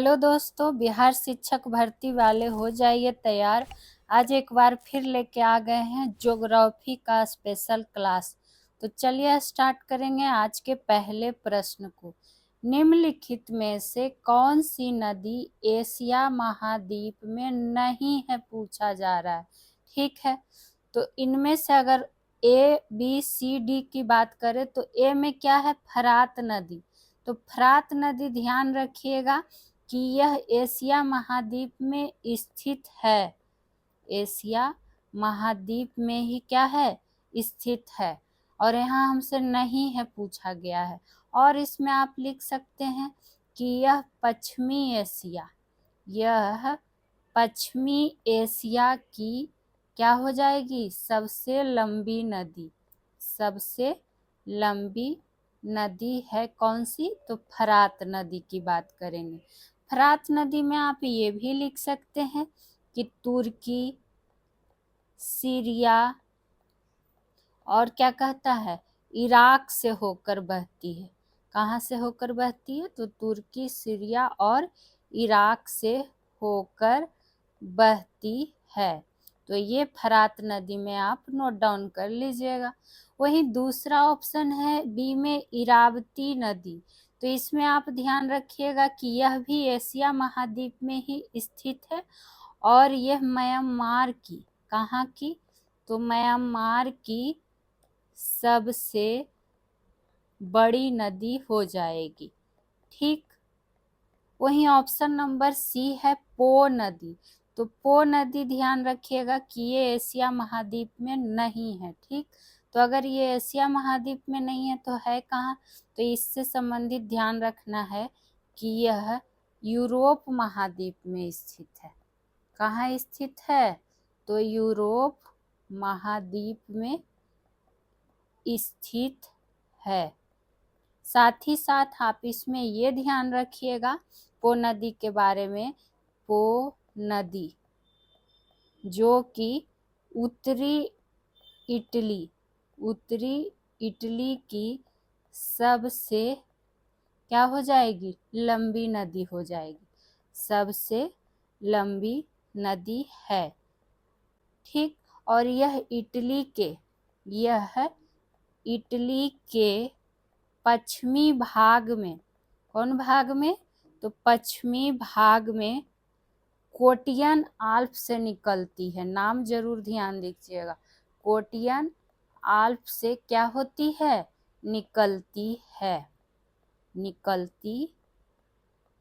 Hello दोस्तों, बिहार शिक्षक भर्ती वाले हो जाइए तैयार। आज एक बार फिर लेके आ गए हैं ज्योग्राफी का स्पेशल क्लास। तो चलिए स्टार्ट करेंगे आज के पहले प्रश्न को। निम्नलिखित में से कौन सी नदी एशिया महाद्वीप में नहीं है, पूछा जा रहा है। ठीक है, तो इनमें से अगर A, B, C, D की बात करें तो ए में क्या है, फरात नदी। तो फरात नदी ध्यान रखिएगा कि यह एशिया महाद्वीप में स्थित है। एशिया महाद्वीप में ही क्या है, स्थित है। और यहाँ हमसे नहीं है पूछा गया है। और इसमें आप लिख सकते हैं कि यह पश्चिमी एशिया की क्या हो जाएगी, सबसे लंबी नदी। सबसे लंबी नदी है कौन सी, तो फरात नदी की बात करेंगे। फरात नदी में आप ये भी लिख सकते हैं कि तुर्की, सीरिया और क्या कहता है, इराक से होकर बहती है। कहाँ से होकर बहती है, तो तुर्की, सीरिया और इराक से होकर बहती है। तो ये फरात नदी में आप नोट डाउन कर लीजिएगा। वहीं दूसरा ऑप्शन है बी में इरावती नदी। तो इसमें आप ध्यान रखिएगा कि यह भी एशिया महाद्वीप में ही स्थित है और यह म्यांमार की, कहाँ की, तो म्यांमार की सबसे बड़ी नदी हो जाएगी। ठीक, वहीं ऑप्शन नंबर सी है पो नदी। तो पो नदी ध्यान रखिएगा कि ये एशिया महाद्वीप में नहीं है। ठीक, तो अगर ये एशिया महाद्वीप में नहीं है तो है कहाँ, तो इससे संबंधित ध्यान रखना है कि यह यूरोप महाद्वीप में स्थित है। कहाँ स्थित है, तो यूरोप महाद्वीप में स्थित है। साथ ही साथ आप इसमें ये ध्यान रखिएगा पो नदी के बारे में। पो नदी जो कि उत्तरी इटली की सबसे क्या हो जाएगी, लंबी नदी हो जाएगी। सबसे लंबी नदी है। ठीक, और यह इटली के पश्चिमी भाग में, कौन भाग में, तो पश्चिमी भाग में कोटियन आल्प से निकलती है। नाम जरूर ध्यान दीजिएगा, कोटियन आल्प से क्या होती है, निकलती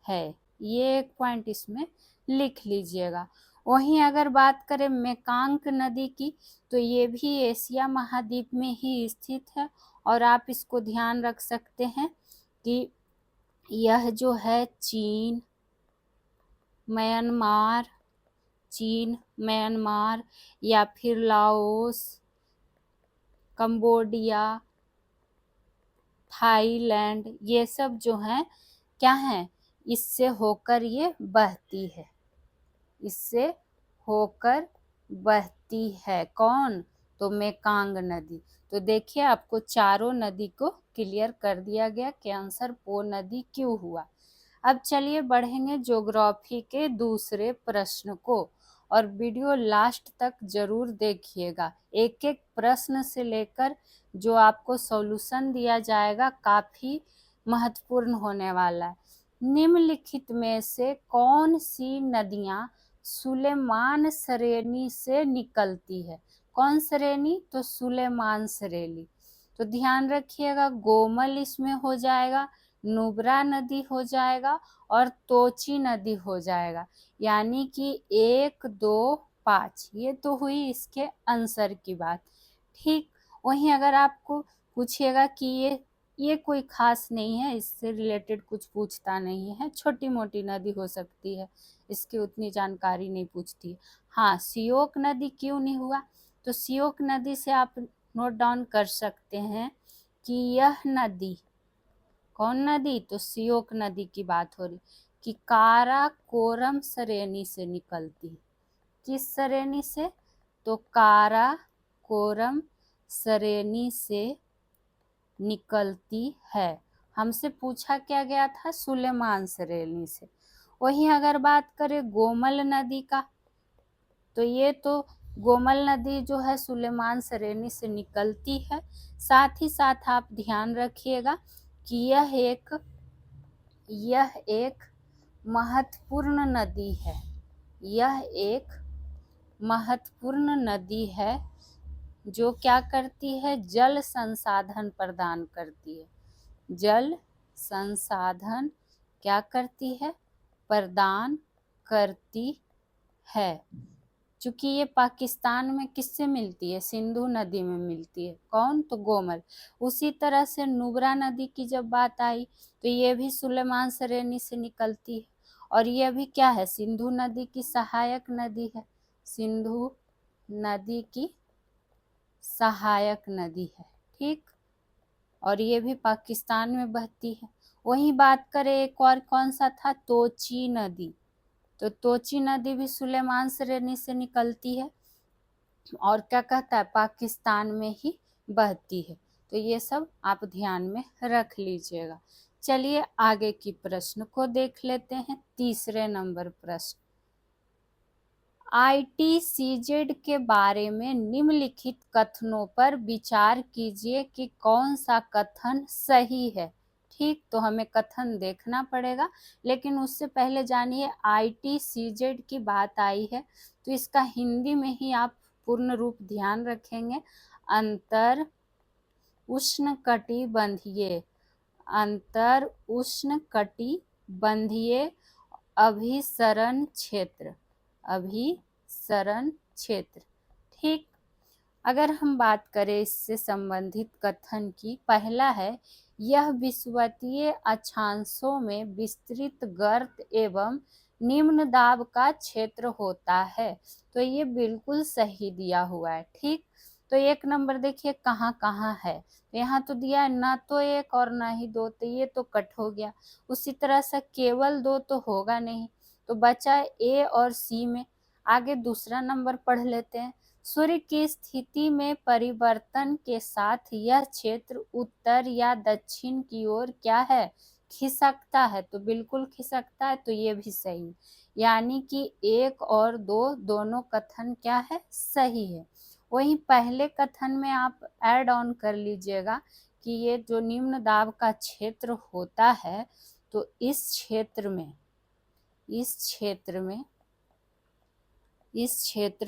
है। ये एक पॉइंट इसमें लिख लीजिएगा। वहीं अगर बात करें मेकांग नदी की, तो ये भी एशिया महाद्वीप में ही स्थित है। और आप इसको ध्यान रख सकते हैं कि यह जो है चीन, म्यांमार या फिर लाओस, कंबोडिया, थाईलैंड, ये सब जो हैं क्या हैं, इससे होकर ये बहती है। इससे होकर बहती है कौन, तो मेकांग नदी। तो देखिए आपको चारों नदी को क्लियर कर दिया गया कि आंसर पो नदी क्यों हुआ। अब चलिए बढ़ेंगे ज्योग्राफी के दूसरे प्रश्न को, और वीडियो लास्ट तक जरूर देखिएगा। एक एक प्रश्न से लेकर जो आपको सॉल्यूशन दिया जाएगा काफी महत्वपूर्ण होने वाला है। निम्नलिखित में से कौन सी नदियां सुलेमान श्रेणी से निकलती है, कौन श्रेणी, तो सुलेमान श्रेणी। तो ध्यान रखिएगा गोमल इसमें हो जाएगा, नुब्रा नदी हो जाएगा और तोची नदी हो जाएगा। यानी कि 1, 2, 5 ये तो हुई इसके आंसर की बात। ठीक, वहीं अगर आपको पूछिएगा कि ये कोई खास नहीं है, इससे रिलेटेड कुछ पूछता नहीं है, छोटी मोटी नदी हो सकती है, इसकी उतनी जानकारी नहीं पूछती। हाँ, सियोक नदी क्यों नहीं हुआ, तो सियोक नदी से आप नोट डाउन कर सकते हैं कि यह नदी, कौन नदी, तो सियोक नदी की बात हो रही, कि काराकोरम श्रेणी से निकलती है। किस श्रेणी से, तो काराकोरम श्रेणी से निकलती है। हमसे पूछा क्या गया था, सुलेमान श्रेणी से। वहीं अगर बात करें गोमल नदी का, तो ये तो गोमल नदी जो है सुलेमान श्रेणी से निकलती है। साथ ही साथ आप ध्यान रखिएगा कि यह एक महत्वपूर्ण नदी है। यह एक महत्वपूर्ण नदी है जो क्या करती है, जल संसाधन प्रदान करती है। जल संसाधन क्या करती है, प्रदान करती है। चूंकि ये पाकिस्तान में किससे मिलती है, सिंधु नदी में मिलती है। कौन, तो गोमल। उसी तरह से नुब्रा नदी की जब बात आई तो ये भी सुलेमान श्रेणी से निकलती है और ये भी क्या है, सिंधु नदी की सहायक नदी है। सिंधु नदी की सहायक नदी है, ठीक। और ये भी पाकिस्तान में बहती है। वहीं बात करें एक और कौन सा था, तोची नदी। तो तोची नदी भी सुलेमान श्रेणी से निकलती है और क्या कहता है, पाकिस्तान में ही बहती है। तो ये सब आप ध्यान में रख लीजिएगा। चलिए आगे की प्रश्न को देख लेते हैं। तीसरे नंबर प्रश्न, ITCZ के बारे में निम्नलिखित कथनों पर विचार कीजिए कि कौन सा कथन सही है। ठीक, तो हमें कथन देखना पड़ेगा, लेकिन उससे पहले जानिए ITCZ की बात आई है तो इसका हिंदी में ही आप पूर्ण रूप ध्यान रखेंगे। अंतर उष्णकटिबंधीय, अंतर उष्णकटिबंधीय अभिसरण क्षेत्र, अभिसरण क्षेत्र। ठीक, अगर हम बात करें इससे संबंधित कथन की, पहला है, यह विषुवतीय अक्षांशों में विस्तृत गर्त एवं निम्न दाब का क्षेत्र होता है। तो ये बिल्कुल सही दिया हुआ है। ठीक, तो एक नंबर देखिए कहाँ कहाँ है, यहाँ तो दिया है ना तो एक और ना ही दो, तो ये तो कट हो गया। उसी तरह से केवल दो तो होगा नहीं, तो बचा ए और सी में। आगे दूसरा नंबर पढ़ लेते हैं। सूर्य की स्थिति में परिवर्तन के साथ यह क्षेत्र उत्तर या दक्षिण की ओर क्या है, खिसकता है। तो बिल्कुल खिसकता है, तो ये भी सही, यानी कि एक और दो दोनों कथन क्या है, सही है। वहीं पहले कथन में आप ऐड ऑन कर लीजिएगा कि ये जो निम्न दाब का क्षेत्र होता है, तो इस क्षेत्र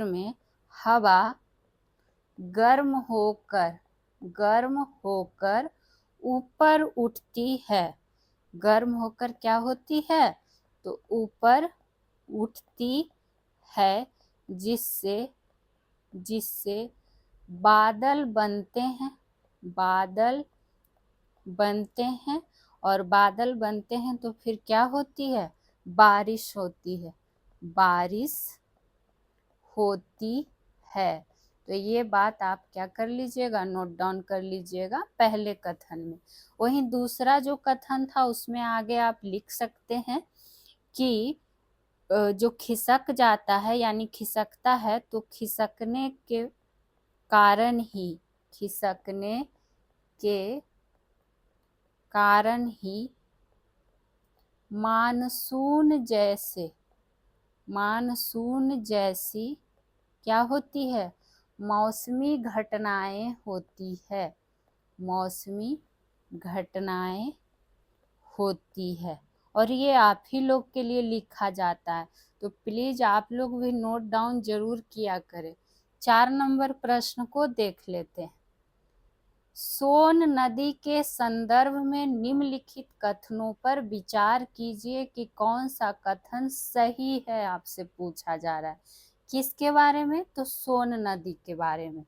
में हवा गर्म होकर ऊपर उठती है। गर्म होकर क्या होती है, तो ऊपर उठती है, जिससे बादल बनते हैं, और बादल बनते हैं तो फिर क्या होती है, बारिश होती है, बारिश होती है। तो ये बात आप क्या कर लीजिएगा, नोट डाउन कर लीजिएगा पहले कथन में। वहीं दूसरा जो कथन था उसमें आगे आप लिख सकते हैं कि जो खिसक जाता है यानी खिसकता है, तो खिसकने के कारण ही मानसून जैसी क्या होती है, मौसमी घटनाएं होती है, मौसमी घटनाएं होती है। और ये आप ही लोग के लिए लिखा जाता है, तो प्लीज आप लोग भी नोट डाउन जरूर किया करें। 4 नंबर प्रश्न को देख लेते हैं। सोन नदी के संदर्भ में निम्नलिखित कथनों पर विचार कीजिए कि कौन सा कथन सही है, आपसे पूछा जा रहा है। किसके बारे में, तो सोन नदी के बारे में।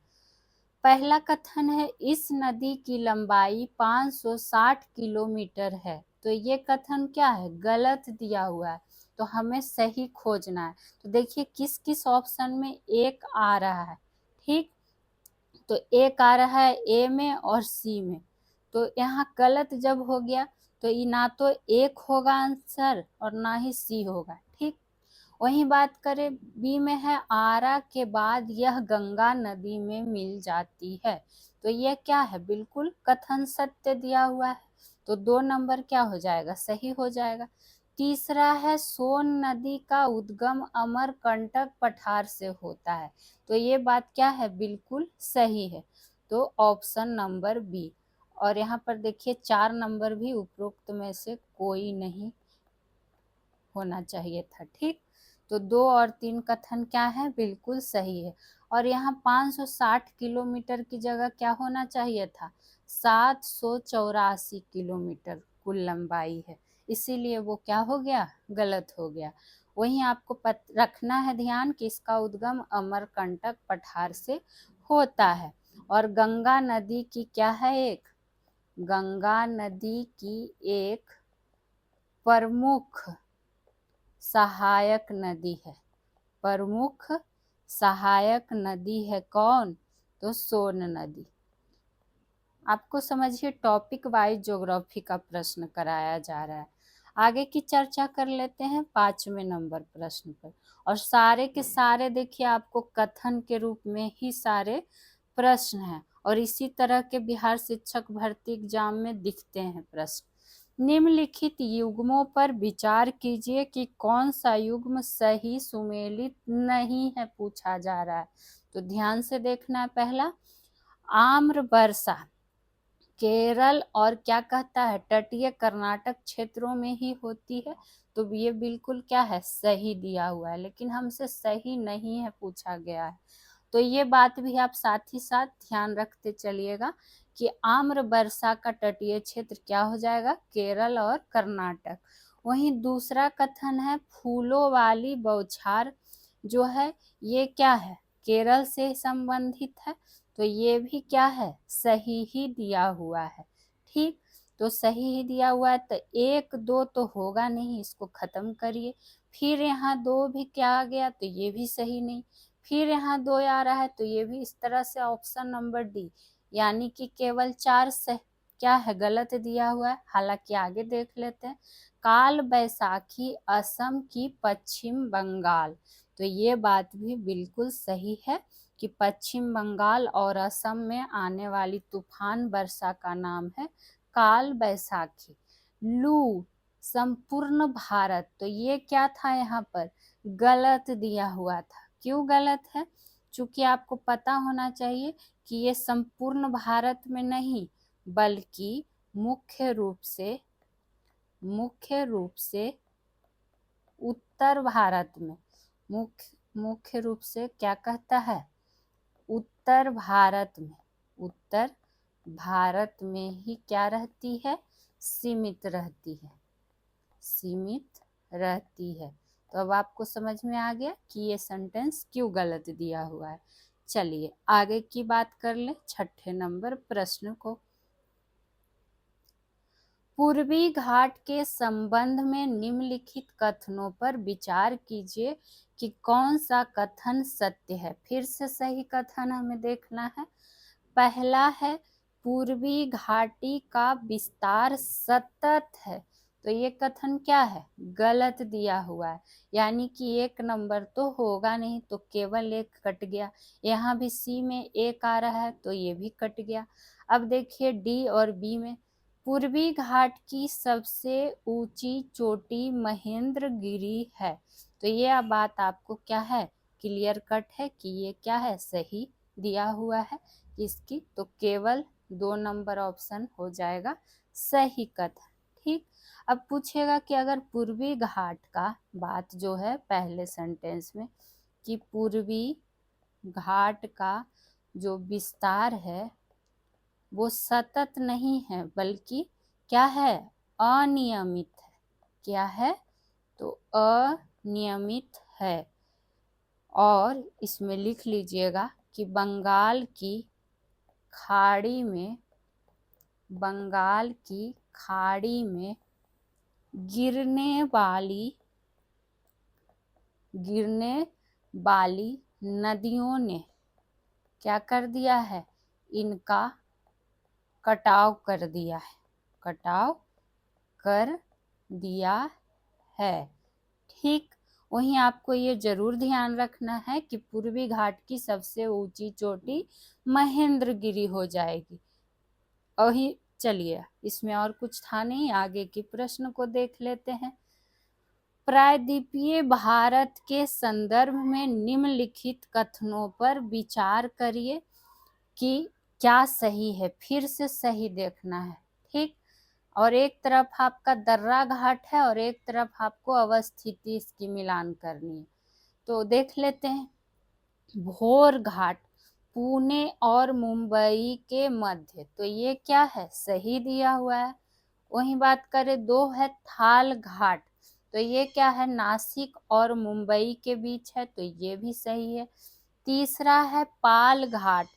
पहला कथन है, इस नदी की लंबाई 560 किलोमीटर है। तो ये कथन क्या है, गलत दिया हुआ है, तो हमें सही खोजना है। तो देखिए किस किस ऑप्शन में एक आ रहा है। ठीक, तो एक आ रहा है ए में और सी में, तो यहाँ गलत जब हो गया तो ये ना तो एक होगा आंसर और ना ही सी होगा। ठीक, वहीं बात करें बी में है, आरा के बाद यह गंगा नदी में मिल जाती है। तो यह क्या है, बिल्कुल कथन सत्य दिया हुआ है, तो 2 नंबर क्या हो जाएगा, सही हो जाएगा। तीसरा है सोन नदी का उद्गम अमरकंटक पठार से होता है। तो ये बात क्या है, बिल्कुल सही है। तो ऑप्शन नंबर बी। और यहाँ पर देखिए 4 नंबर भी उपरोक्त में से कोई नहीं होना चाहिए था। ठीक, तो 2 और 3 कथन क्या है, बिल्कुल सही है। और यहाँ 560 किलोमीटर की जगह क्या होना चाहिए था, 784 किलोमीटर कुल लंबाई है, इसीलिए वो क्या हो गया, गलत हो गया। वहीं आपको रखना है ध्यान कि इसका उद्गम अमरकंटक पठार से होता है। और गंगा नदी की क्या है, एक गंगा नदी की एक प्रमुख सहायक नदी है। प्रमुख सहायक नदी है कौन, तो सोन नदी। आपको समझिए टॉपिक वाइज ज्योग्राफी का प्रश्न कराया जा रहा है। आगे की चर्चा कर लेते हैं 5वें नंबर प्रश्न पर। और सारे के सारे देखिए आपको कथन के रूप में ही सारे प्रश्न हैं, और इसी तरह के बिहार शिक्षक भर्ती एग्जाम में दिखते हैं प्रश्न। निम्नलिखित युग्मों पर विचार कीजिए कि कौन सा युग्म सही सुमेलित नहीं है, पूछा जा रहा है। तो ध्यान से देखना है। पहला, आम्र वर्षा केरल और क्या कहता है, तटीय कर्नाटक क्षेत्रों में ही होती है। तो ये बिल्कुल क्या है, सही दिया हुआ है, लेकिन हमसे सही नहीं है पूछा गया है। तो ये बात भी आप साथ ही साथ ध्यान रखते चलिएगा कि आम्र वर्षा का तटीय क्षेत्र क्या हो जाएगा, केरल और कर्नाटक। वहीं दूसरा कथन है फूलों वाली बौछार जो है, ये क्या है, केरल से संबंधित है। तो ये भी क्या है, सही ही दिया हुआ है। ठीक, तो सही ही दिया हुआ है, तो 1 2 तो होगा नहीं, इसको खत्म करिए। फिर यहाँ 2 भी क्या आ गया, तो ये भी सही नहीं। फिर यहाँ 2 आ रहा है, तो ये भी इस तरह से ऑप्शन नंबर डी, यानी कि केवल 4 से क्या है, गलत दिया हुआ है। हालांकि आगे देख लेते हैं। काल बैसाखी असम की पश्चिम बंगाल, तो ये बात भी बिल्कुल सही है कि पश्चिम बंगाल और असम में आने वाली तूफान वर्षा का नाम है काल बैसाखी। लू संपूर्ण भारत, तो ये क्या था, यहाँ पर गलत दिया हुआ था। क्यों गलत है, चूंकि आपको पता होना चाहिए कि ये संपूर्ण भारत में नहीं, बल्कि मुख्य रूप से उत्तर भारत में, मुख्य रूप से क्या कहता है, उत्तर भारत में ही क्या रहती है, सीमित रहती है। तो अब आपको समझ में आ गया कि ये सेंटेंस क्यों गलत दिया हुआ है। चलिए आगे की बात कर ले 6ठे नंबर प्रश्न को। पूर्वी घाट के संबंध में निम्नलिखित कथनों पर विचार कीजिए कि कौन सा कथन सत्य है। फिर से सही कथन हमें देखना है। पहला है पूर्वी घाटी का विस्तार सतत है, तो ये कथन क्या है, गलत दिया हुआ है, यानी कि 1 नंबर तो होगा नहीं, तो केवल 1 कट गया। यहाँ भी सी में 1 आ रहा है, तो ये भी कट गया। अब देखिए डी और बी में, पूर्वी घाट की सबसे ऊंची चोटी महेंद्रगिरी है, तो ये बात आपको क्या है, क्लियर कट है कि ये क्या है, सही दिया हुआ है इसकी। तो केवल 2 नंबर ऑप्शन हो जाएगा सही कथन। ठीक, अब पूछेगा कि अगर पूर्वी घाट का बात जो है पहले सेंटेंस में, कि पूर्वी घाट का जो विस्तार है वो सतत नहीं है, बल्कि क्या है, अनियमित है। क्या है, तो अनियमित है। और इसमें लिख लीजिएगा कि बंगाल की खाड़ी में गिरने वाली नदियों ने क्या कर दिया है, इनका कटाव कर दिया है। ठीक, वहीं आपको ये जरूर ध्यान रखना है कि पूर्वी घाट की सबसे ऊंची चोटी महेंद्रगिरी हो जाएगी। वही चलिए, इसमें और कुछ था नहीं, आगे के प्रश्न को देख लेते हैं। प्रायद्वीपीय भारत के संदर्भ में निम्नलिखित कथनों पर विचार करिए कि क्या सही है। फिर से सही देखना है, ठीक। और एक तरफ आपका दर्रा घाट है और एक तरफ आपको अवस्थिति इसकी मिलान करनी है। तो देख लेते हैं। भोर घाट पुणे और मुंबई के मध्य, तो ये क्या है, सही दिया हुआ है। वही बात करें, 2 है थाल घाट, तो ये क्या है, नासिक और मुंबई के बीच है, तो ये भी सही है। तीसरा है पाल घाट,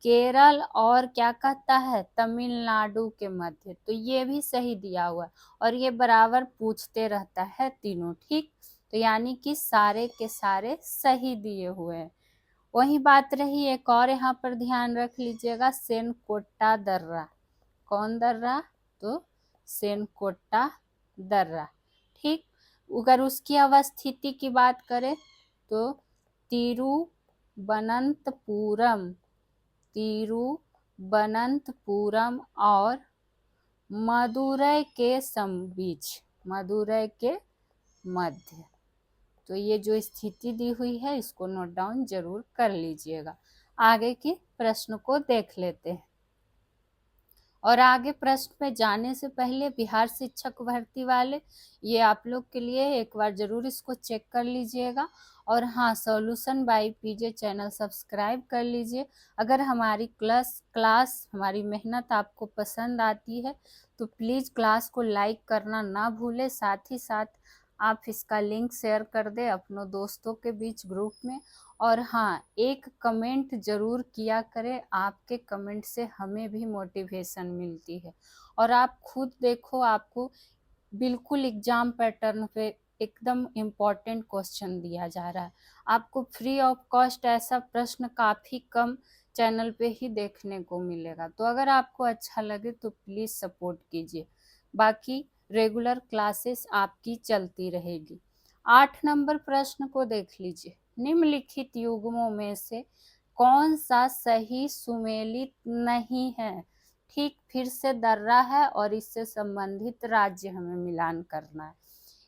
केरल और क्या कहता है, तमिलनाडु के मध्य, तो ये भी सही दिया हुआ है। और ये बराबर पूछते रहता है तीनों, ठीक। तो यानी कि सारे के सारे सही दिए हुए हैं। वही बात रही एक और, यहाँ पर ध्यान रख लीजिएगा, सेनकोट्टा दर्रा। कौन दर्रा, तो सेनकोट्टा दर्रा, ठीक। अगर उसकी अवस्थिति की बात करें तो तिरुवनंतपुरम, तिरुवनंतपुरम और मदुरै के बीच, मदुरै के मध्य। तो ये जो स्थिति दी हुई है इसको नोट डाउन जरूर कर लीजिएगा। आगे के प्रश्न को देख लेते हैं। और आगे प्रश्न पे जाने से पहले बिहार शिक्षक भर्ती वाले, ये आप लोग के लिए एक बार जरूर इसको चेक कर लीजिएगा। और हाँ, solution by PJ channel subscribe कर लीजिए। अगर हमारी क्लास हमारी मेहनत आपको पसंद आती है तो प्लीज़ क्लास को लाइक करना ना भूलें। साथ ही साथ आप इसका लिंक शेयर कर दें अपनों दोस्तों के बीच ग्रुप में। और हाँ, एक कमेंट ज़रूर किया करें, आपके कमेंट से हमें भी मोटिवेशन मिलती है। और आप खुद देखो, आपको बिल्कुल एग्जाम पैटर्न पे एकदम इम्पॉर्टेंट क्वेश्चन दिया जा रहा है। आपको फ्री ऑफ कॉस्ट ऐसा प्रश्न काफ़ी कम चैनल पे ही देखने को मिलेगा। तो अगर आपको अच्छा लगे तो प्लीज़ सपोर्ट कीजिए। बाकी रेगुलर क्लासेस आपकी चलती रहेगी। 8 नंबर प्रश्न को देख लीजिए। निम्नलिखित युग्मों में से कौन सा सही सुमेलित नहीं है, ठीक। फिर से दर्रा है और इससे संबंधित राज्य हमें मिलान करना है।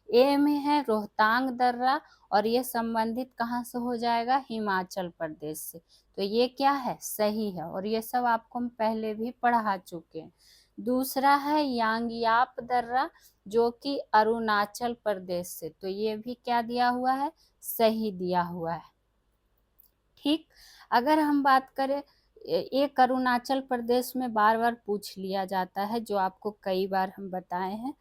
ए में है रोहतांग दर्रा और ये संबंधित कहाँ से हो जाएगा, हिमाचल प्रदेश से। तो ये क्या है, सही है। और ये सब आपको हम पहले भी पढ़ा चुके हैं। दूसरा है यांगियाप दर्रा जो कि अरुणाचल प्रदेश से, तो ये भी क्या दिया हुआ है, सही दिया हुआ है, ठीक। अगर हम बात करें, एक अरुणाचल प्रदेश में बार बार पूछ लिया जाता है, जो आपको कई बार हम बताए हैं,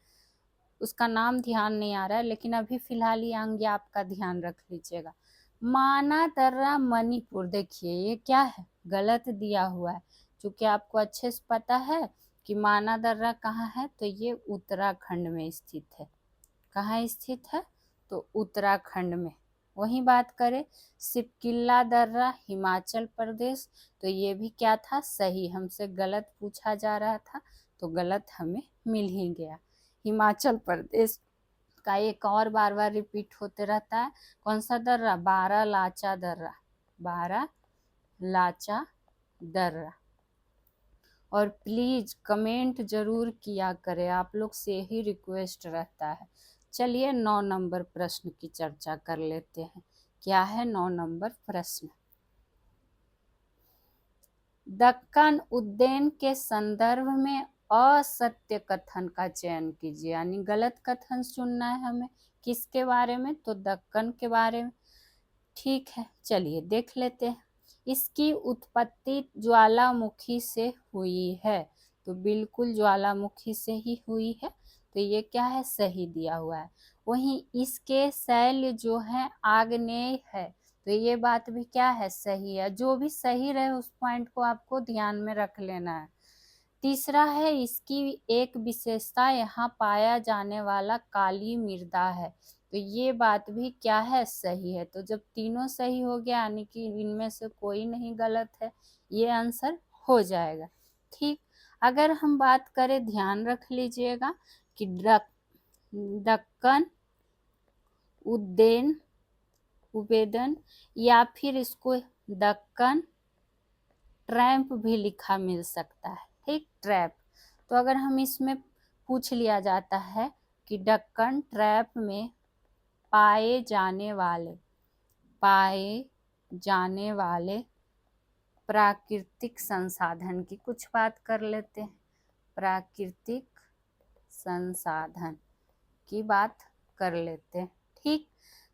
उसका नाम ध्यान नहीं आ रहा है, लेकिन अभी फिलहाल ये आपका ध्यान रख लीजिएगा। माना दर्रा मणिपुर, देखिए ये क्या है, गलत दिया हुआ है। क्योंकि आपको अच्छे से पता है कि माना दर्रा कहाँ है, तो ये उत्तराखंड में स्थित है। कहाँ स्थित है, तो उत्तराखंड में। वहीं बात करें सिपकिल्ला दर्रा हिमाचल प्रदेश, तो ये भी क्या था, सही। हमसे गलत पूछा जा रहा था तो गलत हमें मिल ही गया। हिमाचल प्रदेश का एक और बार बार रिपीट होते रहता है, कौन सा दर्रा, बारालाचा दर्रा, बारालाचा दर्रा। और प्लीज़ कमेंट ज़रूर किया करें, आप लोग से ही रिक्वेस्ट रहता है। चलिए 9 नंबर प्रश्न की चर्चा कर लेते हैं। क्या है 9 नंबर प्रश्न, दक्कन उद्यान के संदर्भ में असत्य कथन का चयन कीजिए। यानी गलत कथन चुनना है हमें। किसके बारे में, तो दक्कन के बारे में, ठीक है। चलिए देख लेते हैं। इसकी उत्पत्ति ज्वालामुखी से हुई है, तो बिल्कुल ज्वालामुखी से ही हुई है, तो ये क्या है, सही दिया हुआ है। वहीं इसके शैल जो है आग्नेय है, तो ये बात भी क्या है, सही है। जो भी सही रहे उस पॉइंट को आपको ध्यान में रख लेना है। तीसरा है इसकी एक विशेषता, यहाँ पाया जाने वाला काली मृदा है, तो ये बात भी क्या है, सही है। तो जब तीनों सही हो गया, यानी कि इनमें से कोई नहीं गलत है, ये आंसर हो जाएगा, ठीक। अगर हम बात करें, ध्यान रख लीजिएगा कि दक्कन उद्यान उद्यान या फिर इसको दक्कन ट्रैम्प भी लिखा मिल सकता है, ठीक, ट्रैप। तो अगर हम इसमें पूछ लिया जाता है कि दक्कन ट्रैप में पाए जाने वाले प्राकृतिक संसाधन की कुछ बात कर लेते हैं। प्राकृतिक संसाधन की बात कर लेते हैं। ठीक,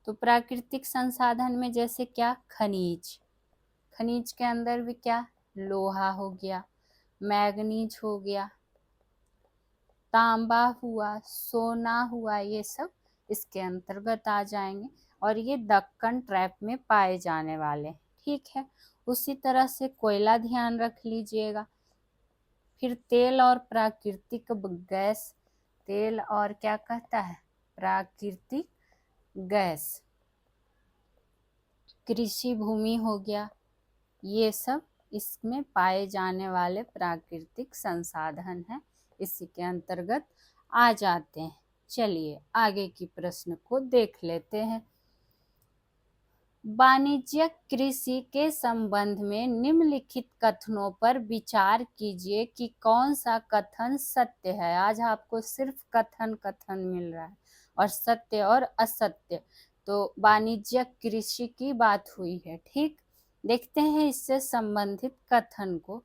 तो प्राकृतिक संसाधन में जैसे क्या, खनिज, खनिज के अंदर भी क्या, लोहा हो गया, मैग्नीज हो गया, तांबा हुआ, सोना हुआ, ये सब इसके अंतर्गत आ जाएंगे और ये दक्कन ट्रैप में पाए जाने वाले। ठीक है, उसी तरह से कोयला ध्यान रख लीजिएगा। फिर तेल और प्राकृतिक गैस, तेल और क्या कहता है, प्राकृतिक गैस, कृषि भूमि हो गया, ये सब इसमें पाए जाने वाले प्राकृतिक संसाधन हैं, इसी के अंतर्गत आ जाते हैं। चलिए आगे की प्रश्न को देख लेते हैं। वाणिज्यिक कृषि के संबंध में निम्नलिखित कथनों पर विचार कीजिए कि कौन सा कथन सत्य है। आज आपको सिर्फ कथन मिल रहा है और सत्य और असत्य। तो वाणिज्यिक कृषि की बात हुई है। ठीक, देखते हैं इससे संबंधित कथन को।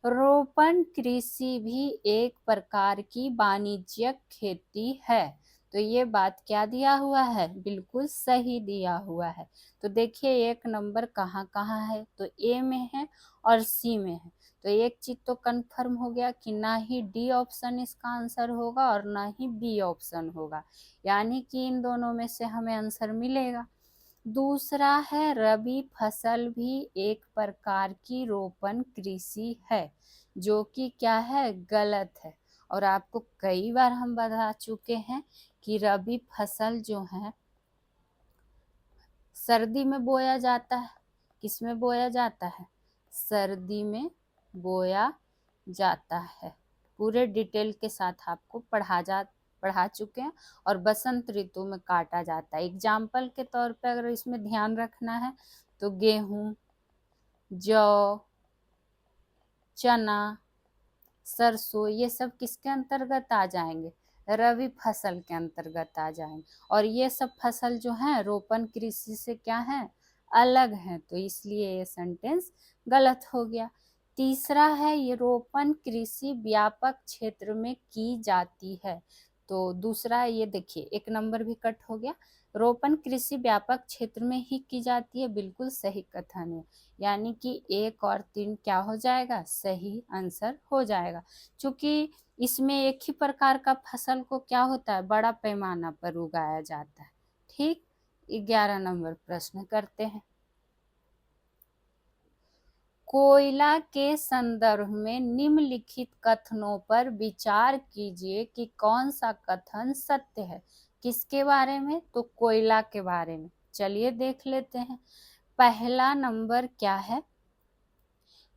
रोपण कृषि भी एक प्रकार की वाणिज्यिक खेती है। तो ये बात क्या दिया हुआ है, बिल्कुल सही दिया हुआ है। तो देखिए एक नंबर कहाँ कहाँ है, तो ए में है और सी में है। तो एक चीज तो कंफर्म हो गया कि ना ही डी ऑप्शन इसका आंसर होगा और ना ही बी ऑप्शन होगा, यानी कि इन दोनों में से हमें आंसर मिलेगा। दूसरा है रबी फसल भी एक प्रकार की रोपण कृषि है, जो कि क्या है, गलत है। और आपको कई बार हम बता चुके हैं कि रबी फसल जो है सर्दी में बोया जाता है। किस में बोया जाता है, सर्दी में बोया जाता है। पूरे डिटेल के साथ आपको पढ़ा चुके हैं। और बसंत ऋतु में काटा जाता है। एग्जाम्पल के तौर पे अगर इसमें ध्यान रखना है तो गेहूं, जौ, चना, सरसों, ये सब किसके अंतर्गत आ जाएंगे, रबी फसल के अंतर्गत आ जाएंगे। और ये सब फसल जो है रोपण कृषि से क्या है, अलग है। तो इसलिए ये सेंटेंस गलत हो गया। तीसरा है ये रोपण कृषि व्यापक क्षेत्र में की जाती है। तो दूसरा ये देखिए एक नंबर भी कट हो गया। रोपण कृषि व्यापक क्षेत्र में ही की जाती है, बिल्कुल सही कथन है। यानी कि 1 और 3 क्या हो जाएगा, सही आंसर हो जाएगा। क्योंकि इसमें एक ही प्रकार का फसल को क्या होता है, बड़ा पैमाना पर उगाया जाता है। ठीक, 11 नंबर प्रश्न करते हैं। कोयला के संदर्भ में निम्नलिखित कथनों पर विचार कीजिए कि कौन सा कथन सत्य है। किसके बारे में, तो कोयला के बारे में। चलिए देख लेते हैं। पहला नंबर क्या है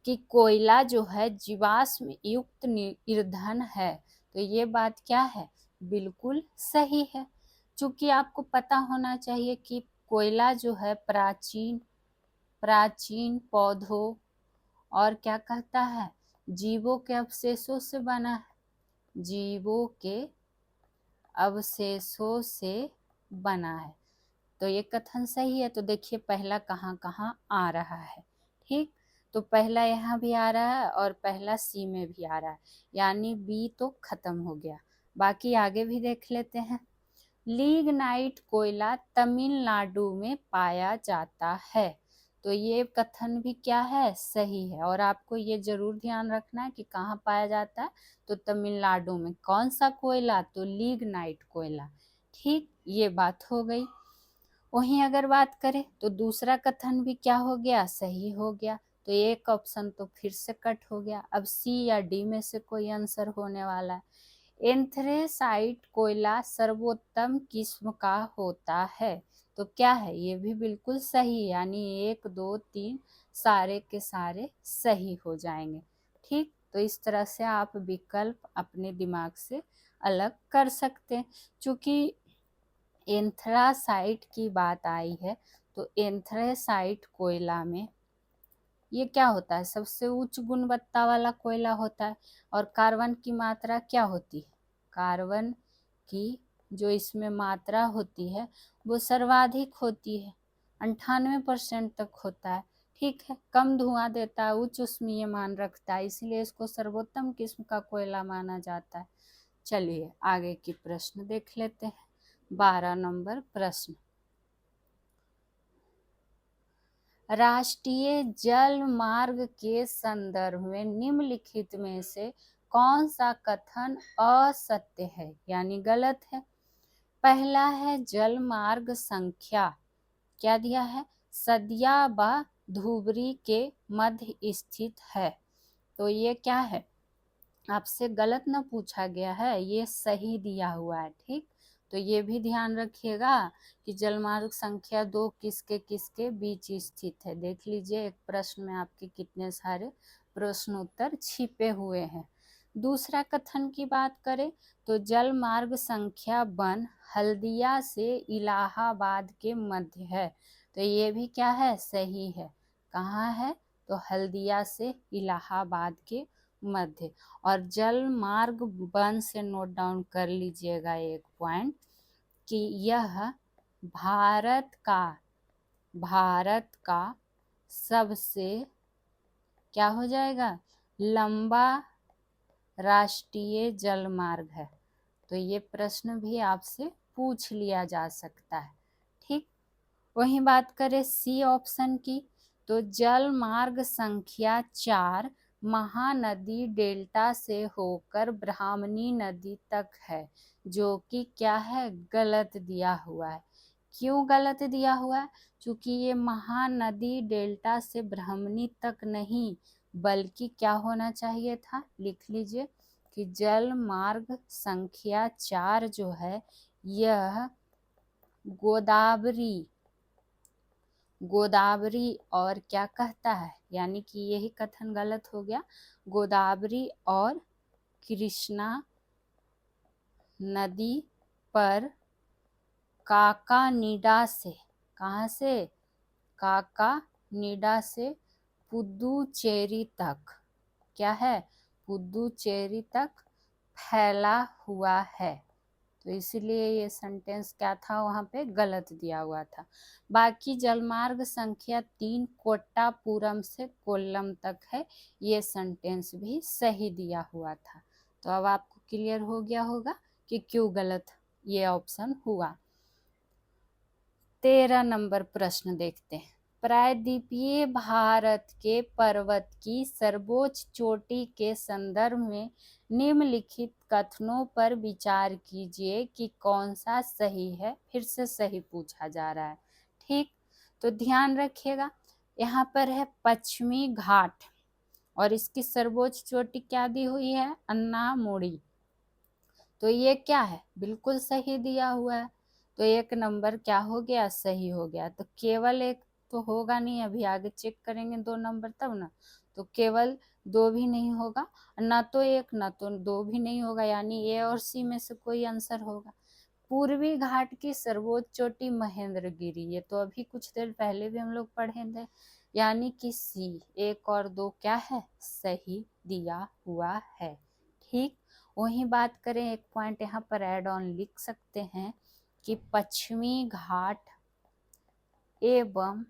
कि कोयला जो है जीवाश्म युक्त ईंधन है। तो ये बात क्या है, बिल्कुल सही है। क्योंकि आपको पता होना चाहिए कि कोयला जो है प्राचीन पौधों और क्या कहता है, जीवों के अवशेषों से बना है। जीवों के अवशेषों से बना है। तो ये कथन सही है। तो देखिए पहला कहाँ कहाँ आ रहा है। ठीक, तो पहला यहाँ भी आ रहा है और पहला सी में भी आ रहा है, यानी बी तो खत्म हो गया। बाकी आगे भी देख लेते हैं। लिग्नाइट कोयला तमिलनाडु में पाया जाता है। तो ये कथन भी क्या है, सही है। और आपको ये जरूर ध्यान रखना है कि कहाँ पाया जाता है, तो तमिलनाडु में। कौन सा कोयला, तो लिग्नाइट कोयला। ठीक, ये बात हो गई। वहीं अगर बात करें तो दूसरा कथन भी क्या हो गया, सही हो गया। तो एक ऑप्शन तो फिर से कट हो गया। अब सी या डी में से कोई आंसर होने वाला है। एंथ्रेसाइट कोयला सर्वोत्तम किस्म का होता है। तो क्या है, ये भी बिल्कुल सही, यानी 1 2 3 सारे के सारे सही हो जाएंगे। ठीक, तो इस तरह से आप विकल्प अपने दिमाग से अलग कर सकते हैं। चूंकि एंथ्रासाइट की बात आई है, तो एंथ्रेसाइट कोयला में ये क्या होता है, सबसे उच्च गुणवत्ता वाला कोयला होता है। और कार्बन की मात्रा क्या होती है, कार्बन की जो इसमें मात्रा होती है वो सर्वाधिक होती है, 98% तक होता है। ठीक है, कम धुआं देता है, उच्च ऊष्मीय मान रखता है, इसलिए इसको सर्वोत्तम किस्म का कोयला माना जाता है। चलिए आगे की प्रश्न देख लेते हैं। 12 नंबर प्रश्न, राष्ट्रीय जल मार्ग के संदर्भ में निम्नलिखित में से कौन सा कथन असत्य है यानी गलत है। पहला है जल मार्ग संख्या क्या दिया है, सदिया व धुबरी के मध्य स्थित है। तो ये क्या है, आपसे गलत ना पूछा गया है, ये सही दिया हुआ है। ठीक, तो ये भी ध्यान रखिएगा कि जलमार्ग संख्या 2 किसके किसके बीच स्थित है। देख लीजिए एक प्रश्न में आपके कितने सारे प्रश्न उत्तर छिपे हुए हैं। दूसरा कथन की बात करें तो जल मार्ग संख्या 1 हल्दिया से इलाहाबाद के मध्य है। तो ये भी क्या है, सही है। कहाँ है, तो हल्दिया से इलाहाबाद के मध्य। और जल मार्ग 1 से नोट डाउन कर लीजिएगा एक पॉइंट कि यह भारत का सबसे क्या हो जाएगा, लंबा राष्ट्रीय जल मार्ग है। तो ये प्रश्न भी आपसे पूछ लिया जा सकता है। ठीक, वहीं बात करें सी ऑप्शन की, तो जल मार्ग संख्या 4 महानदी डेल्टा से होकर ब्राह्मणी नदी तक है, जो कि क्या है, गलत दिया हुआ है। क्यों गलत दिया हुआ है, क्योंकि ये महानदी डेल्टा से ब्राह्मणी तक नहीं बल्कि क्या होना चाहिए था, लिख लीजिए कि जल मार्ग संख्या 4 जो है यह गोदावरी और क्या कहता है, यानी कि यही कथन गलत हो गया, गोदावरी और कृष्णा नदी पर काकानीडा से, कहाँ से, काकानीडा से पुदुचेरी तक क्या है, पुदुचेरी तक फैला हुआ है। तो इसीलिए ये सेंटेंस क्या था, वहाँ पे गलत दिया हुआ था। बाकी जलमार्ग संख्या 3 कोट्टापुरम से कोल्लम तक है, ये सेंटेंस भी सही दिया हुआ था। तो अब आपको क्लियर हो गया होगा कि क्यों गलत ये ऑप्शन हुआ। 13 नंबर प्रश्न देखते हैं। प्रायद्वीपीय भारत के पर्वत की सर्वोच्च चोटी के संदर्भ में निम्नलिखित कथनों पर विचार कीजिए कि कौन सा सही है। फिर से सही पूछा जा रहा है। ठीक, तो ध्यान रखिएगा, यहाँ पर है पश्चिमी घाट और इसकी सर्वोच्च चोटी क्या दी हुई है, अन्नामुड़ी। तो ये क्या है, बिल्कुल सही दिया हुआ है। तो एक नंबर क्या हो गया, सही हो गया। तो केवल एक तो होगा नहीं, अभी आगे चेक करेंगे 2 नंबर तब ना। तो केवल 2 भी नहीं होगा, ना तो 1 ना तो 2 भी नहीं होगा, यानी ए और सी में से कोई आंसर होगा। पूर्वी घाट की सर्वोच्च चोटी महेंद्रगिरी, ये तो अभी कुछ देर पहले भी हम लोग पढ़े थे, यानी कि सी 1 और 2 क्या है, सही दिया हुआ है। ठीक, वहीं बात करें एक पॉइंट यहाँ पर ऐड ऑन लिख सकते हैं कि पश्चिमी घाट एवं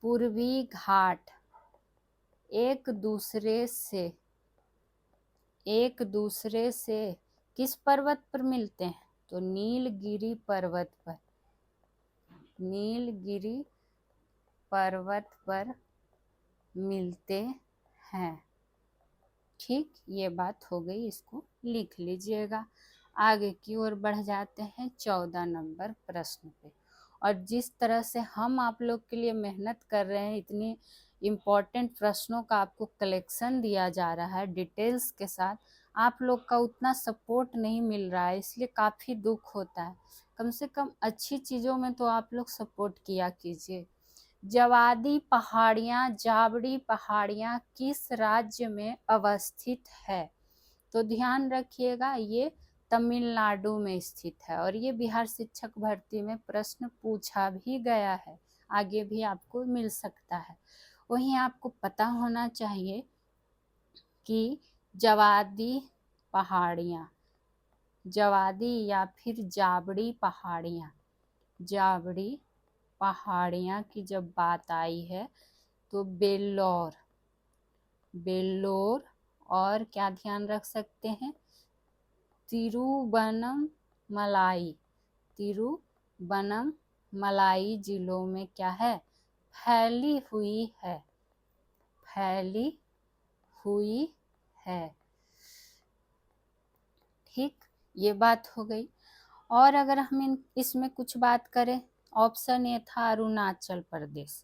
पूर्वी घाट एक दूसरे से किस पर्वत पर मिलते हैं, तो नीलगिरी पर्वत पर मिलते हैं। ठीक, ये बात हो गई, इसको लिख लीजिएगा। आगे की ओर बढ़ जाते हैं 14 नंबर प्रश्न पे। और जिस तरह से हम आप लोग के लिए मेहनत कर रहे हैं, इतनी इम्पोर्टेंट प्रश्नों का आपको कलेक्शन दिया जा रहा है डिटेल्स के साथ, आप लोग का उतना सपोर्ट नहीं मिल रहा है, इसलिए काफ़ी दुख होता है। कम से कम अच्छी चीज़ों में तो आप लोग सपोर्ट किया कीजिए। जावड़ी पहाड़ियाँ किस राज्य में अवस्थित है, तो ध्यान रखिएगा ये तमिलनाडु में स्थित है। और ये बिहार शिक्षक भर्ती में प्रश्न पूछा भी गया है, आगे भी आपको मिल सकता है। वहीं आपको पता होना चाहिए कि जवादी या फिर जाबड़ी पहाड़ियाँ। जाबड़ी पहाड़ियाँ की जब बात आई है तो बेल्लौर, बेल्लोर और क्या ध्यान रख सकते हैं, तिरुवनमलाई, तिरुवनमलाई जिलों में क्या है, फैली हुई है, फैली हुई है। ठीक, ये बात हो गई। और अगर हम इसमें कुछ बात करें, ऑप्शन ए था अरुणाचल प्रदेश,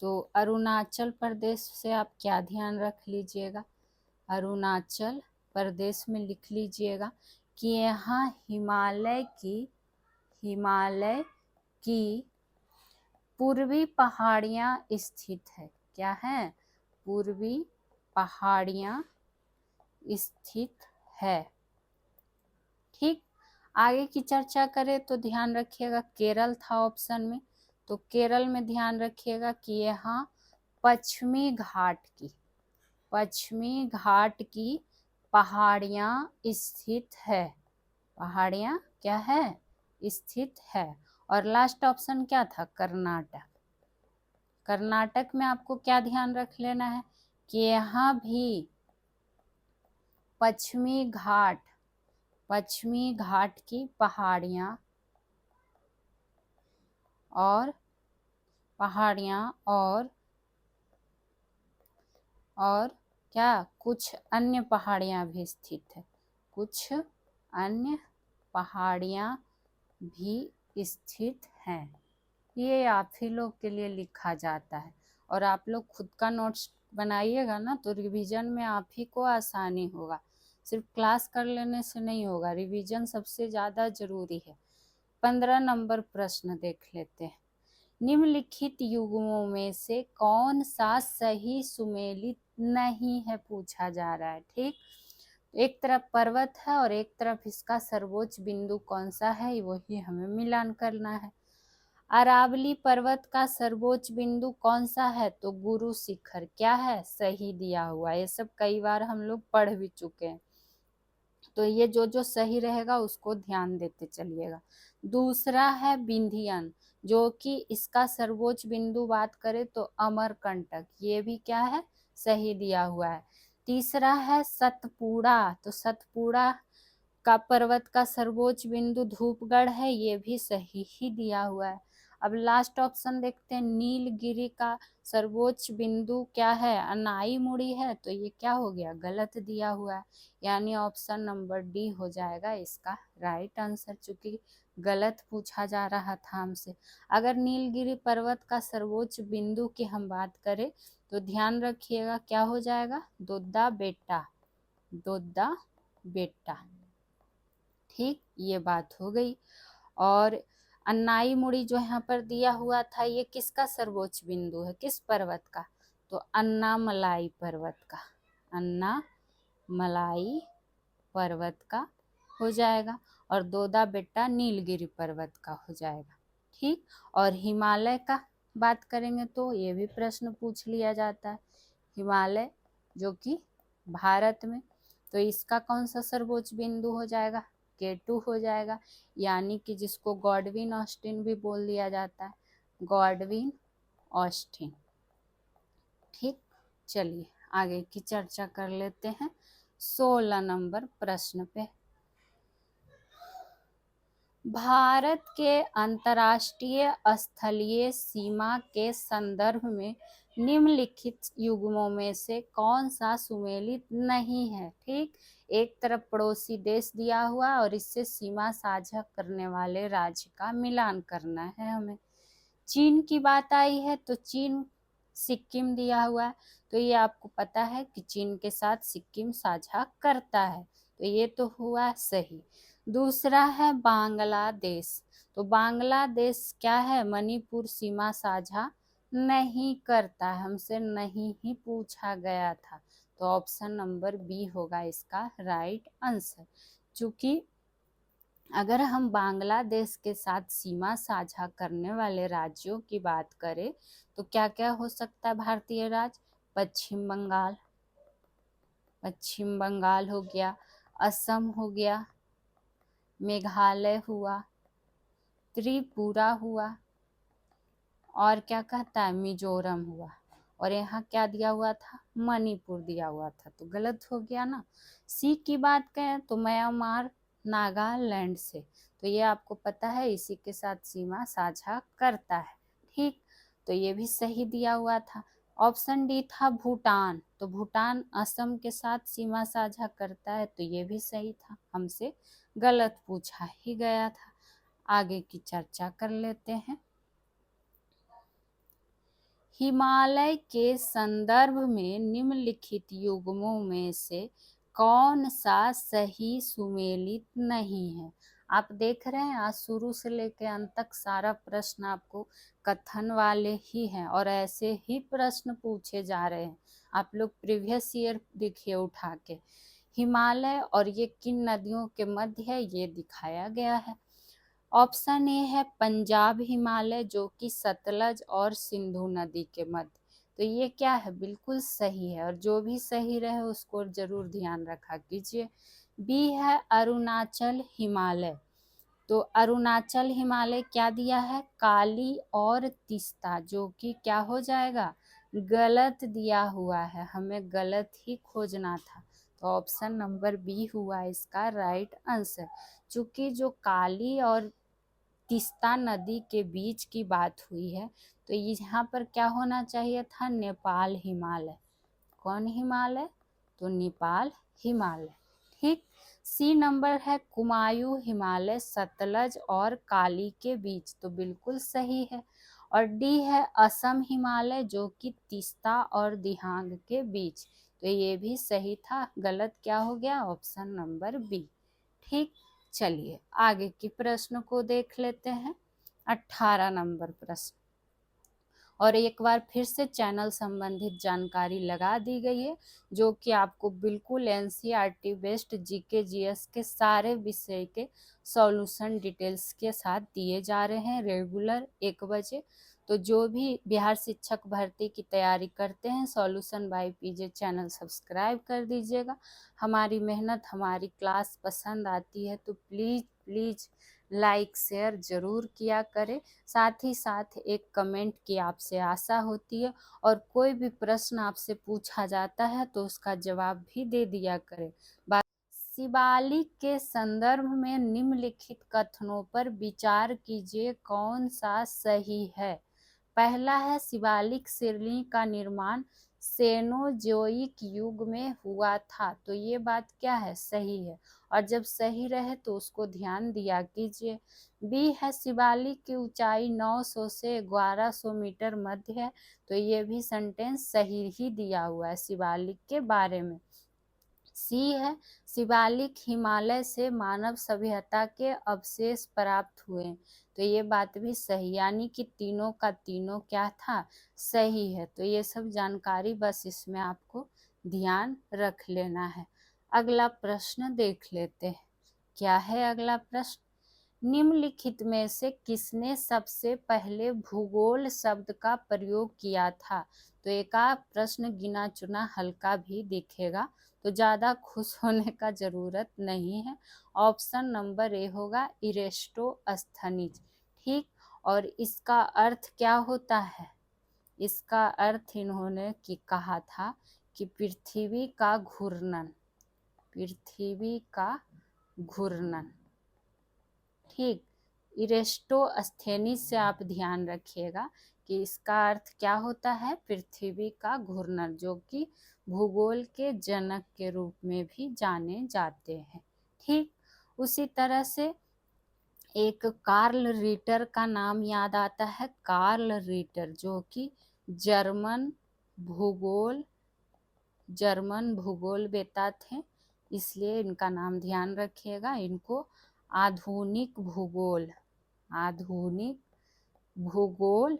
तो अरुणाचल प्रदेश से आप क्या ध्यान रख लीजिएगा, अरुणाचल प्रदेश में लिख लीजिएगा कि यहाँ हिमालय की पूर्वी पहाड़ियाँ स्थित है। क्या है, पूर्वी पहाड़ियाँ स्थित है। ठीक, आगे की चर्चा करें तो ध्यान रखिएगा केरल था ऑप्शन में, तो केरल में ध्यान रखिएगा कि यहाँ पश्चिमी घाट की पहाड़ियाँ स्थित है, पहाड़ियाँ क्या है, स्थित है। और लास्ट ऑप्शन क्या था, कर्नाटक, कर्नाटक में आपको क्या ध्यान रख लेना है कि यहाँ भी पश्चिमी घाट की पहाड़ियाँ और क्या कुछ अन्य पहाड़ियाँ भी स्थित है, कुछ अन्य पहाड़ियाँ भी स्थित हैं। ये आप ही लोग के लिए लिखा जाता है और आप लोग खुद का नोट्स बनाइएगा ना तो रिवीजन में आप ही को आसानी होगा, सिर्फ क्लास कर लेने से नहीं होगा, रिवीजन सबसे ज़्यादा जरूरी है। 15 नंबर प्रश्न देख लेते हैं। निम्नलिखित युग्मों में से कौन सा सही सुमेलित नहीं है, पूछा जा रहा है। ठीक, एक तरफ पर्वत है और एक तरफ इसका सर्वोच्च बिंदु कौन सा है, वही हमें मिलान करना है। अरावली पर्वत का सर्वोच्च बिंदु कौन सा है, तो गुरु शिखर क्या है, सही दिया हुआ। ये सब कई बार हम लोग पढ़ भी चुके हैं, तो ये जो जो सही रहेगा उसको ध्यान देते चलिएगा। दूसरा है विंध्यन, जो कि इसका सर्वोच्च बिंदु बात करें तो अमरकंटक, ये भी क्या है, सही दिया हुआ है। तीसरा है सतपुड़ा, तो सतपुड़ा का पर्वत का सर्वोच्च बिंदु धूपगढ़ है, ये भी सही ही दिया हुआ है। अब लास्ट ऑप्शन देखते हैं, नीलगिरी का सर्वोच्च बिंदु क्या है, अनाई मुड़ी है, तो ये क्या हो गया, गलत दिया हुआ है, यानी ऑप्शन नंबर डी हो जाएगा इसका राइट आंसर, चूंकि गलत पूछा जा रहा था हमसे। अगर नीलगिरी पर्वत का सर्वोच्च बिंदु की हम बात करें तो ध्यान रखिएगा क्या हो जाएगा, दोद्दा बेटा, दोद्दा बेटा। ठीक, ये बात हो गई। और अन्नाई मुड़ी जो यहाँ पर दिया हुआ था, ये किसका सर्वोच्च बिंदु है, किस पर्वत का, तो अन्नामलाई पर्वत का, अन्नामलाई पर्वत का हो जाएगा। और दोदा बेटा नीलगिरी पर्वत का हो जाएगा। ठीक, और हिमालय का बात करेंगे तो ये भी प्रश्न पूछ लिया जाता है, हिमालय जो कि भारत में, तो इसका कौन सा सर्वोच्च बिंदु हो जाएगा, K2 हो जाएगा, यानी कि जिसको गॉडविन ऑस्टिन भी बोल दिया जाता है, गॉडविन ऑस्टिन। ठीक, चलिए आगे की चर्चा कर लेते हैं 16 नंबर प्रश्न पे। भारत के अंतर्राष्ट्रीय स्थलीय सीमा के संदर्भ में निम्नलिखित युग्मों में से कौन सा सुमेलित नहीं है। ठीक, एक तरफ पड़ोसी देश दिया हुआ और इससे सीमा साझा करने वाले राज्य का मिलान करना है हमें। चीन की बात आई है तो चीन सिक्किम दिया हुआ है, तो ये आपको पता है कि चीन के साथ सिक्किम साझा करता है, तो ये तो हुआ सही। दूसरा है बांग्लादेश, तो बांग्लादेश क्या है, मणिपुर सीमा साझा नहीं करता है, हमसे नहीं ही पूछा गया था, तो ऑप्शन नंबर बी होगा इसका राइट आंसर। चूंकि अगर हम बांग्लादेश के साथ सीमा साझा करने वाले राज्यों की बात करें तो क्या क्या हो सकता है भारतीय राज्य, पश्चिम बंगाल हो गया, असम हो गया, मेघालय हुआ, त्रिपुरा हुआ, और क्या कहता है मिजोरम हुआ, और यहाँ क्या दिया हुआ था मणिपुर दिया हुआ था, तो गलत हो गया ना। सी की बात करें तो म्यांमार नागालैंड से, तो ये आपको पता है इसी के साथ सीमा साझा करता है। ठीक, तो ये भी सही दिया हुआ था। ऑप्शन डी था भूटान, तो भूटान असम के साथ सीमा साझा करता है, तो ये भी सही था, हमसे गलत पूछा ही गया था। आगे की चर्चा कर लेते हैं। हिमालय के संदर्भ में निम्नलिखित युग्मों में से कौन सा सही सुमेलित नहीं है। आप देख रहे हैं आज शुरू से लेकर अंत तक सारा प्रश्न आपको कथन वाले ही हैं और ऐसे ही प्रश्न पूछे जा रहे हैं। आप लोग प्रीवियस ईयर देखिए उठा के, हिमालय और ये किन नदियों के मध्य है ये दिखाया गया है। ऑप्शन ए है पंजाब हिमालय, जो कि सतलज और सिंधु नदी के मध्य, तो ये क्या है बिल्कुल सही है, और जो भी सही रहे उसको जरूर ध्यान रखा कीजिए। बी है अरुणाचल हिमालय, तो अरुणाचल हिमालय क्या दिया है काली और तीस्ता, जो कि क्या हो जाएगा गलत दिया हुआ है, हमें गलत ही खोजना था, तो ऑप्शन नंबर बी हुआ इसका राइट आंसर। चूंकि जो काली और तीस्ता नदी के बीच की बात हुई है, तो यहाँ पर क्या होना चाहिए था नेपाल हिमालय। कौन हिमालय, तो नेपाल हिमालय। ठीक, सी नंबर है कुमायूं हिमालय सतलज और काली के बीच, तो बिल्कुल सही है। और डी है असम हिमालय, जो कि तीस्ता और दिहांग के बीच, तो ये भी सही था, गलत क्या हो गया ऑप्शन नंबर बी। ठीक, चलिए आगे के प्रश्न को देख लेते हैं। 18 नंबर प्रश्न, और एक बार फिर से चैनल संबंधित जानकारी लगा दी गई है, जो कि आपको बिल्कुल एनसीईआरटी बेस्ड जीके जीएस के सारे विषय के सॉल्यूशन डिटेल्स के साथ दिए जा रहे हैं रेगुलर 1 बजे। तो जो भी बिहार शिक्षक भर्ती की तैयारी करते हैं solution by PJ channel subscribe कर दीजिएगा। हमारी मेहनत हमारी क्लास पसंद आती है तो प्लीज़ प्लीज़ लाइक शेयर ज़रूर किया करें। साथ ही साथ एक कमेंट की आपसे आशा होती है, और कोई भी प्रश्न आपसे पूछा जाता है तो उसका जवाब भी दे दिया करें। शिवालिक के संदर्भ में निम्नलिखित कथनों पर विचार कीजिए, कौन सा सही है। पहला है शिवालिक शिवलिंग का निर्माण सेनोजोइक युग में हुआ था, तो ये बात क्या है सही है, और जब सही रहे तो उसको ध्यान दिया कीजिए। बी है शिवालिक की ऊंचाई 900 से 1200 मीटर मध्य है, तो ये भी सेंटेंस सही ही दिया हुआ है शिवालिक के बारे में। सी है शिवालिक हिमालय से मानव सभ्यता के अवशेष प्राप्त हुए, तो ये बात भी सही, यानी कि तीनों का तीनों क्या था सही है। तो ये सब जानकारी बस इसमें आपको ध्यान रख लेना है। अगला प्रश्न देख लेते हैं, क्या है अगला प्रश्न। निम्नलिखित में से किसने सबसे पहले भूगोल शब्द का प्रयोग किया था। तो एक प्रश्न गिना चुना हल्का भी दिखेगा, तो ज़्यादा खुश होने का ज़रूरत नहीं है। ऑप्शन नंबर ए होगा इरेस्टोस्थनीज। ठीक, और इसका अर्थ क्या होता है, इसका अर्थ इन्होंने कहा था कि पृथ्वी का घूर्णन, पृथ्वी का घूर्णन। ठीक, इरेस्टोस्थेनिस से आप ध्यान रखिएगा कि इसका अर्थ क्या होता है पृथ्वी का घूर्णन, जो कि भूगोल के जनक के रूप में भी जाने जाते हैं। ठीक, उसी तरह से एक कार्ल रीटर का नाम याद आता है, कार्ल रीटर, जो कि जर्मन भूगोलवेत्ता थे, इसलिए इनका नाम ध्यान रखिएगा। इनको आधुनिक भूगोल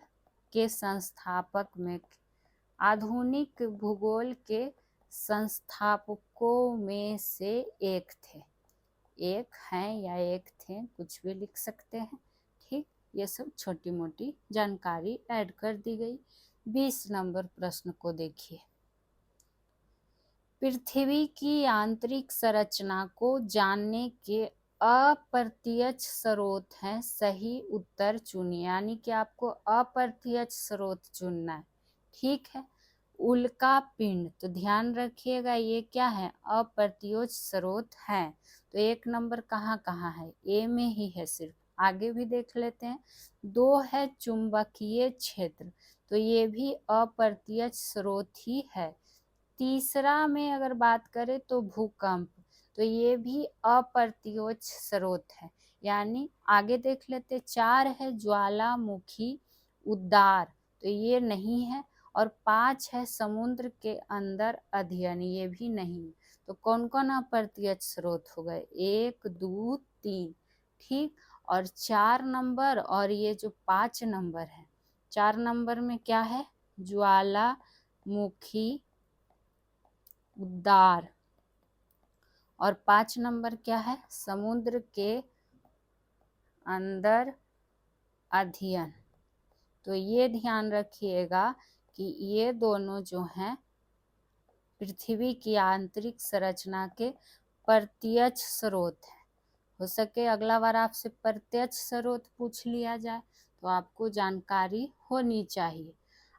के संस्थापक में, आधुनिक भूगोल के संस्थापकों में से एक थे, एक हैं या एक थे, कुछ भी लिख सकते हैं। ठीक, ये सब छोटी मोटी जानकारी ऐड कर दी गई। 20 नंबर प्रश्न को देखिए। पृथ्वी की आंतरिक संरचना को जानने के अप्रत्यक्ष स्रोत हैं, सही उत्तर चुनिए। यानी कि आपको अप्रत्यक्ष स्रोत चुनना है, ठीक है। उल्का पिंड, तो ध्यान रखिएगा ये क्या है, अप्रत्यक्ष स्रोत है। तो 1 नंबर कहाँ कहाँ है, ए में ही है सिर्फ। आगे भी देख लेते हैं। 2 है चुंबकीय क्षेत्र, तो ये भी अप्रत्यक्ष स्रोत ही है। तीसरा में अगर बात करें तो भूकंप, तो ये भी अप्रत्यक्ष स्रोत है। यानी आगे देख लेते। 4 है ज्वालामुखी उद्गार, तो ये नहीं है। और 5 है समुद्र के अंदर अध्ययन, ये भी नहीं। तो कौन कौन अप्रत्यक्ष स्रोत हो गए, 1 2 3, ठीक। और 4 नंबर और ये जो 5 नंबर है, 4 नंबर में क्या है, ज्वालामुखी उद्गार, और 5 नंबर क्या है, समुद्र के अंदर अध्ययन। तो ये ध्यान रखिएगा कि ये दोनों जो हैं पृथ्वी की आंतरिक संरचना के प्रत्यक्ष स्रोत है। हो सके अगला बार आपसे प्रत्यक्ष स्रोत पूछ लिया जाए तो आपको जानकारी होनी चाहिए।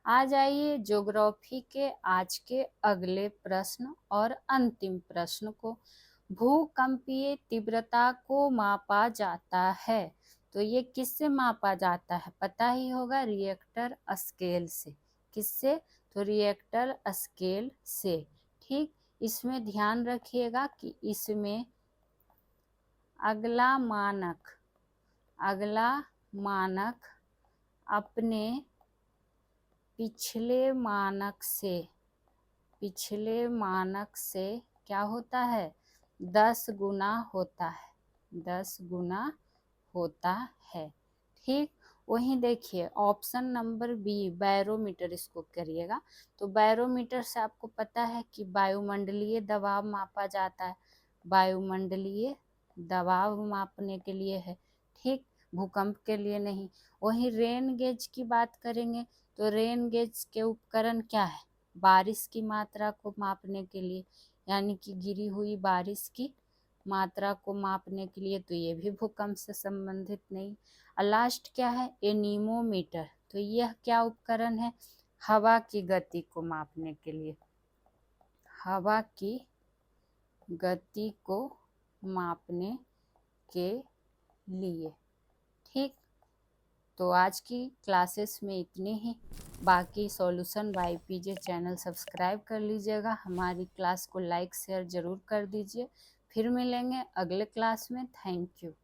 आ जाइए ज्योग्राफी के आज के अगले प्रश्न और अंतिम प्रश्न को। भूकंपीय तीव्रता को मापा जाता है, तो ये किससे मापा जाता है, पता ही होगा, रिएक्टर स्केल से। किससे, तो रिएक्टर स्केल से, ठीक। इसमें ध्यान रखिएगा कि इसमें अगला मानक अपने पिछले मानक से क्या होता है, 10 गुना होता है, 10 गुना होता है, ठीक। वहीं देखिए ऑप्शन नंबर बी बैरोमीटर, इसको करिएगा। तो बैरोमीटर से आपको पता है कि वायुमंडलीय दबाव मापा जाता है, वायुमंडलीय दबाव मापने के लिए है, ठीक, भूकंप के लिए नहीं। वहीं रेन गेज की बात करेंगे तो रेन गेज के उपकरण क्या है, बारिश की मात्रा को मापने के लिए, यानी कि गिरी हुई बारिश की मात्रा को मापने के लिए, तो ये भी भूकंप से संबंधित नहीं। और लास्ट क्या है, एनीमोमीटर, तो यह क्या उपकरण है, हवा की गति को मापने के लिए, हवा की गति को मापने के लिए, ठीक। तो आज की क्लासेस में इतने ही। बाकी solution by PJ channel subscribe कर लीजिएगा, हमारी क्लास को लाइक शेयर ज़रूर कर दीजिए। फिर मिलेंगे अगले क्लास में। Thank you.